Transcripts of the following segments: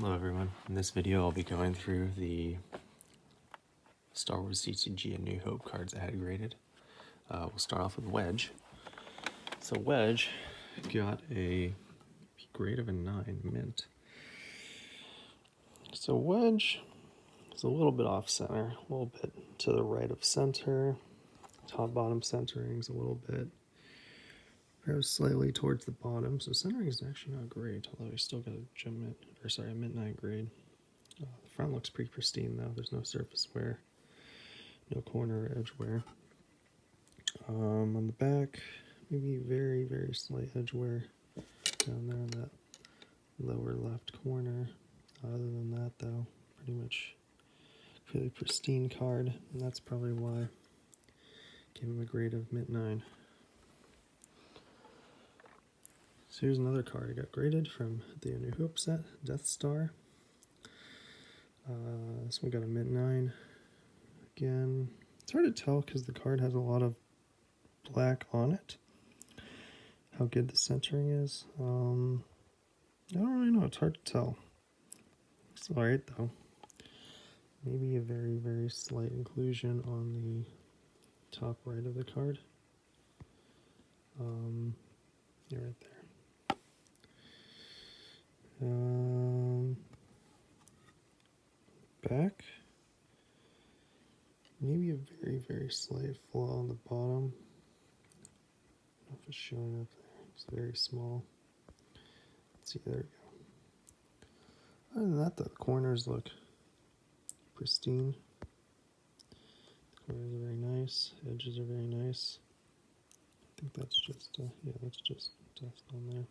Hello everyone, in this video I'll be going through the Star Wars CCG and New Hope cards add graded. We'll start off with Wedge. So Wedge got a grade of a 9 mint. So Wedge is a little bit off center, a little bit to the right of center. Top bottom centering is a little bit perhaps slightly towards the bottom, so centering is actually not great, although we still got a mint 9 grade. The front looks pretty pristine though. There's no surface wear, no corner or edge wear. On the back, maybe very, very slight edge wear down there in that lower left corner. Other than that though, pretty much really pristine card, and that's probably why I gave him a grade of mint 9. So here's another card I got graded from the New Hope set, Death Star. This one got a mint 9. Again, it's hard to tell because the card has a lot of black on it. How good the centering is. I don't really know, it's hard to tell. It's alright though. Maybe a very, very slight inclusion on the top right of the card. Yeah, right there. Back, maybe a very, very slight flaw on the bottom. I don't know if it's showing up there. It's very small. Let's see, there we go. Other than that, the corners look pristine. The corners are very nice. Edges are very nice. I think that's just, yeah, that's just dust on there.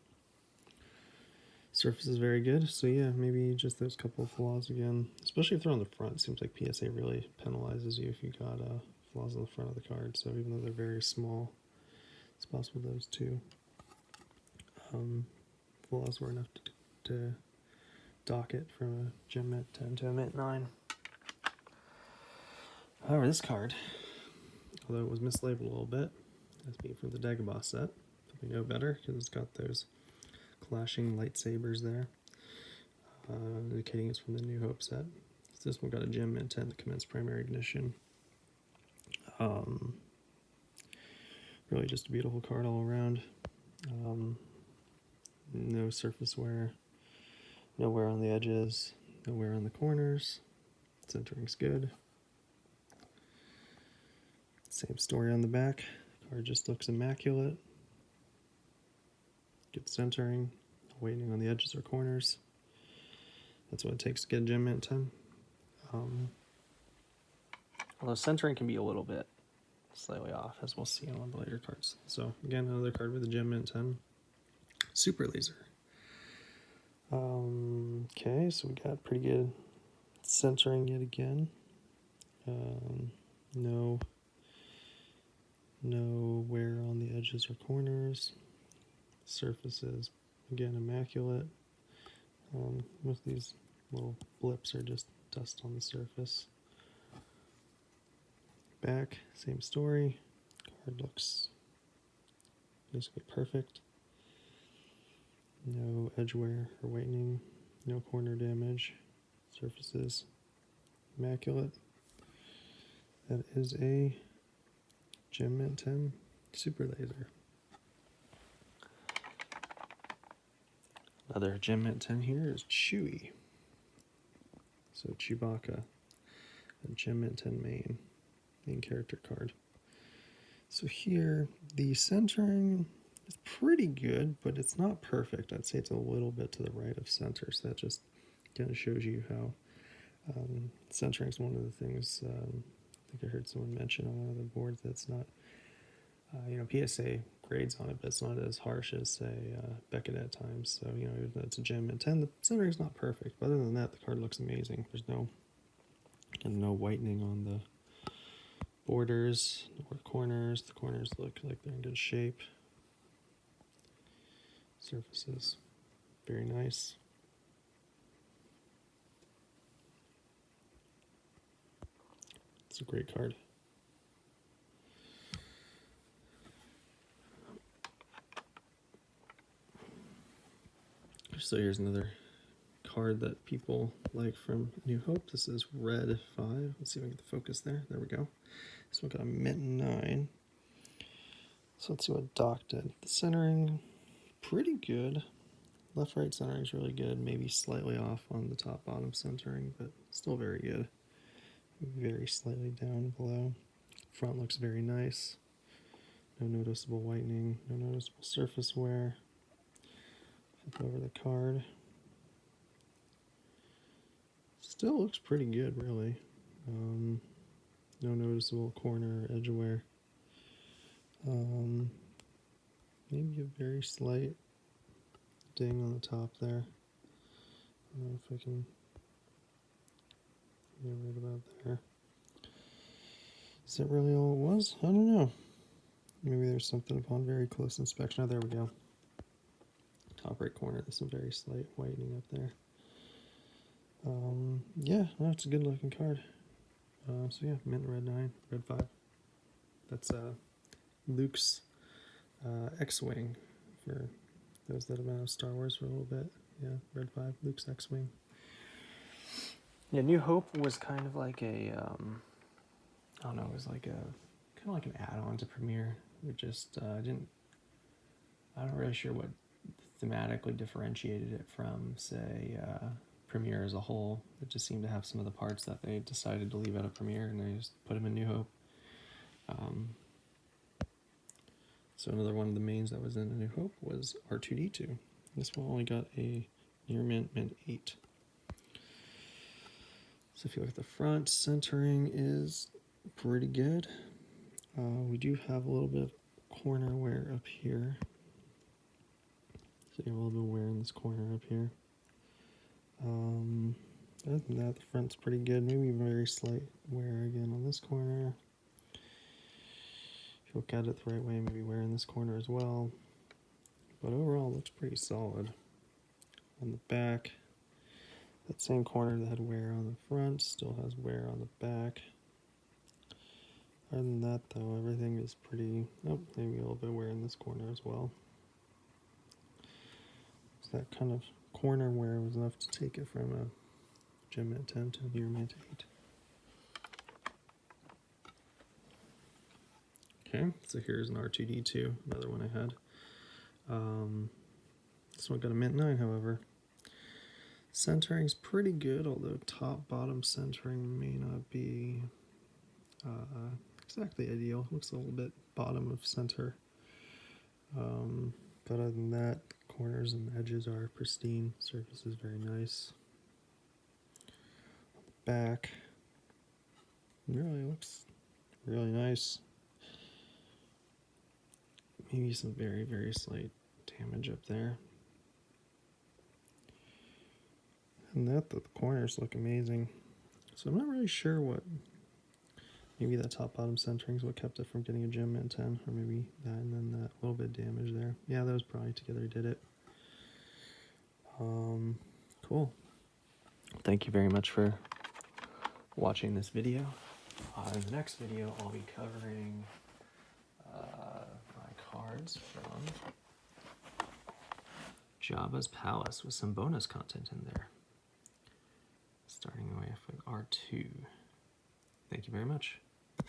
Surface is very good, so yeah, maybe just those couple of flaws again, especially if they're on the front. It seems like PSA really penalizes you if you got flaws on the front of the card, so even though they're very small, it's possible those two flaws were enough to dock it from a gem mint 10 to a mint 9. However, this card, although it was mislabeled a little bit, as being from the Dagobah set, but we know better because it's got those clashing lightsabers there, indicating it's from the New Hope set. So this one got a gem mint 10 to commence primary ignition. Really just a beautiful card all around. No surface wear, no wear on the edges, no wear on the corners. Centering's good. Same story on the back. Card just looks immaculate. Good centering, weighting on the edges or corners. That's what it takes to get a gem mint 10. Although centering can be a little bit slightly off, as we'll see on the later cards. So again, another card with a gem mint 10. Super laser. Okay, so we got pretty good centering yet again. No wear on the edges or corners. Surfaces, again, immaculate. Most of these little blips are just dust on the surface. Back, same story. Card looks basically perfect. No edge wear or whitening, no corner damage. Surfaces, immaculate. That is a gem mint 10 super laser. Another gem mint 10 here is Chewie. So Chewbacca, a gem mint 10 main character card. So here, the centering is pretty good, but it's not perfect. I'd say it's a little bit to the right of center, so that just kind of shows you how centering is one of the things, I think I heard someone mention on one of the boards that's not, PSA grades on it, but it's not as harsh as, say, Beckett at times. So, even though it's a gem mint 10, the centering is not perfect. But other than that, the card looks amazing. There's no whitening on the borders or corners. The corners look like they're in good shape. Surfaces, very nice. It's a great card. So here's another card that people like from New Hope. This is Red 5. Let's see if I can get the focus there. There we go. This one got a mint 9. So let's see what Doc did. The centering, pretty good. Left-right centering is really good. Maybe slightly off on the top-bottom centering, but still very good. Very slightly down below. Front looks very nice. No noticeable whitening. No noticeable surface wear. Flip over the card. Still looks pretty good, really. No noticeable corner or edge wear. Maybe a very slight ding on the top there. I don't know if I can get right about there. Is that really all it was? I don't know. Maybe there's something upon very close inspection. Oh, there we go. Top right corner, there's some very slight whitening up there. Yeah, no, it's a good looking card. So yeah, mint red 9, red 5. That's Luke's X-Wing, for those that have been on Star Wars for a little bit. Yeah, red 5, Luke's X-Wing. Yeah, New Hope was kind of like a, I don't know, it was like a, kind of like an add-on to Premiere. It just I'm not really sure what thematically differentiated it from, say, Premiere as a whole. It just seemed to have some of the parts that they decided to leave out of Premiere, and they just put them in New Hope. So another one of the mains that was in A New Hope was R2-D2. This one only got a near mint 8. So if you look at the front, centering is pretty good. We do have a little bit of corner wear up here. So you have a little bit of wear in this corner up here. Other than that, the front's pretty good. Maybe very slight wear again on this corner. If you look at it the right way, maybe wear in this corner as well. But overall, it looks pretty solid. On the back, that same corner that had wear on the front still has wear on the back. Other than that, though, everything is pretty... Oh, maybe a little bit of wear in this corner as well. So that kind of corner wear was enough to take it from a Gem Mint 10 to a near mint 8. Okay, so here's an R2-D2, another one I had. This one got a mint 9, however. Centering's pretty good, although top-bottom centering may not be exactly ideal. Looks a little bit bottom of center. But other than that, corners and edges are pristine. Surface is very nice. On the back, it really looks really nice. Maybe some very, very slight damage up there. And that, the corners look amazing. So I'm not really sure what, maybe that top bottom centering is what kept it from getting a Gem Mint 10, or maybe that and then that little bit of damage there. Yeah, those probably together did it. Cool. Thank you very much for watching this video. In the next video, I'll be covering my cards from Jabba's Palace with some bonus content in there. Starting away with R2. Thank you very much.